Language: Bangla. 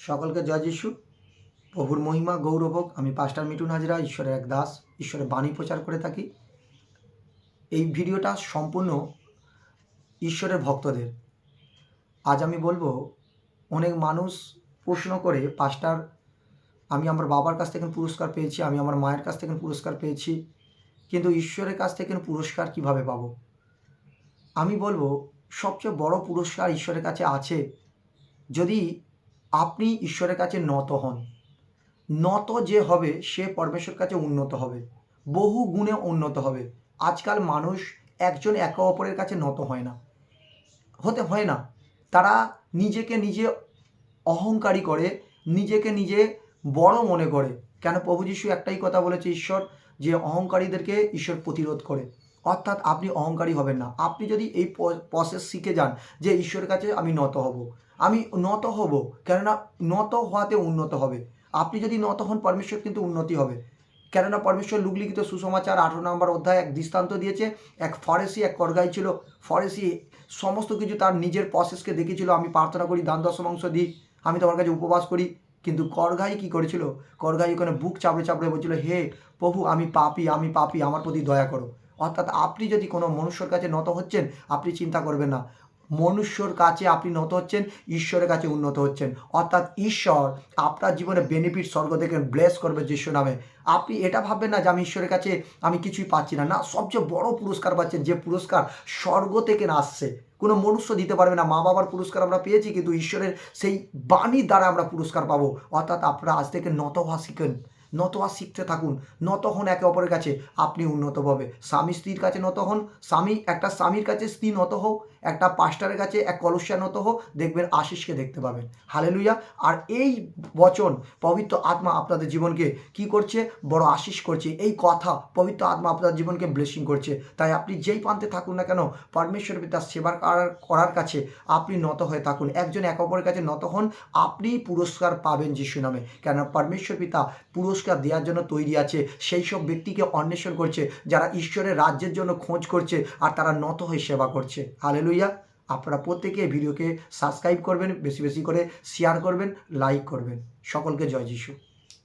সকলকে জয় যিশু। প্রভুর মহিমা গৌরব হোক। আমি পাস্টার মিঠুন হাজরা, ঈশ্বরের এক দাস, ঈশ্বরের বাণী প্রচার করে থাকি। এই ভিডিওটা সম্পূর্ণ ঈশ্বরের ভক্তদের। আজ আমি বলবো, অনেক মানুষ প্রশ্ন করে, পাস্টার আমি আমার বাবার কাছ থেকে পুরস্কার পেয়েছি, আমি আমার মায়ের কাছ থেকে পুরস্কার পেয়েছি, কিন্তু ঈশ্বরের কাছ থেকে পুরস্কার কিভাবে পাবো? আমি বলবো, সবচেয়ে বড় পুরস্কার ঈশ্বরের কাছে আছে যদি আপনি ঈশ্বরের কাছে নত হন। নত যে হবে সে পরমেশ্বর কাছে উন্নত হবে, বহু গুণে উন্নত হবে। আজকাল মানুষ একজন একে অপরের কাছে নত হয় না। তারা নিজেকে নিজে অহংকারী করে, নিজেকে নিজে বড় মনে করে। কেন? প্রভু যিশু একটাই কথা বলেছে, ঈশ্বর, যে অহংকারীদেরকে ঈশ্বর প্রতিরোধ করে। অর্থাৎ আপনি অহংকারী হবেন না। আপনি যদি এই প্রসেস শিখে যান যে ঈশ্বরের কাছে আমি নত হব, আমি নত হব, কেননা নত হওয়াতে উন্নত হবে। আপনি যদি নত হন, পরমেশ্বর কিন্তু উন্নতি হবে। কেননা পরমেশ্বর লুকলিখিত সুসমাচার 18 নম্বর অধ্যায় এক দৃষ্টান্ত দিয়েছে। এক ফরেসি, এক করগাই ছিল। ফরেসি সমস্ত কিছু তার নিজের প্রসেসকে দেখেছিল, আমি প্রার্থনা করি, দান দশমাংশ দিই, আমি তোমার কাছে উপবাস করি। কিন্তু করগাই কি করেছিল? করগাই ওখানে বুক চাপড়ে চাপড়ে বলছিল, হে প্রভু, আমি পাপী, আমার প্রতি দয়া করো। অর্থাৎ আপনি যদি কোনো মনুষ্যর কাছে নত হচ্ছেন, আপনি চিন্তা করবেন না, মনুষ্যর কাছে আপনি নত হচ্ছেন, ঈশ্বরের কাছে উন্নত হচ্ছেন। অর্থাৎ ঈশ্বর আপনার জীবনে বেনিফিট স্বর্গ থেকে ব্লেস করবে যিশু নামে। আপনি এটা ভাববেন না যে আমি ঈশ্বরের কাছে আমি কিছুই পাচ্ছি না। না, সবচেয়ে বড় পুরস্কার পাচ্ছেন, যে পুরস্কার স্বর্গ থেকে না আসছে, কোনো মনুষ্য দিতে পারবে না। মা বাবার পুরস্কার আমরা পেয়েছি, কিন্তু ঈশ্বরের সেই বাণীর দ্বারা আমরা পুরস্কার পাবো। অর্থাৎ আপনারা আজ থেকে নত হওয়া শিখেন, নত হওয়া শিখতে থাকুন, নত হন একে অপরের কাছে, আপনি উন্নত পাবে। স্বামী স্ত্রীর কাছে নত হন, একটা স্বামীর কাছে স্ত্রী নত হোক, একটা পাস্টারের কাছে এক কলস্যা নত হোক, দেখবেন আশিসকে দেখতে পাবেন। হালেলুয়া। আর এই বচন পবিত্র আত্মা আপনাদের জীবনকে কি করছে? বড় আশিস করছে। এই কথা পবিত্র আত্মা আপনার জীবনকে ব্লেসিং করছে। তাই আপনি যেই প্রান্তে থাকুন না কেন, পরমেশ্বর পিতার সেবা করার কাছে আপনি নত হয়ে থাকুন। একজন এক অপরের কাছে নত হন, আপনি পুরস্কার পাবেন যিশু নামে। কেন? পরমেশ্বর পিতা পুরস্কার দেওয়ার জন্য তৈরি আছে। সেই সব ব্যক্তিকে অন্বেষণ করছে যারা ঈশ্বরের রাজ্যের জন্য খোঁজ করছে, আর তারা নত হয়ে সেবা করছে। হালেলুয়া। আপনারা প্রত্যেকে এই ভিডিওকে সাবস্ক্রাইব করবেন, বেশি বেশি করে শেয়ার করবেন, লাইক করবেন। সকলকে জয় যিশু।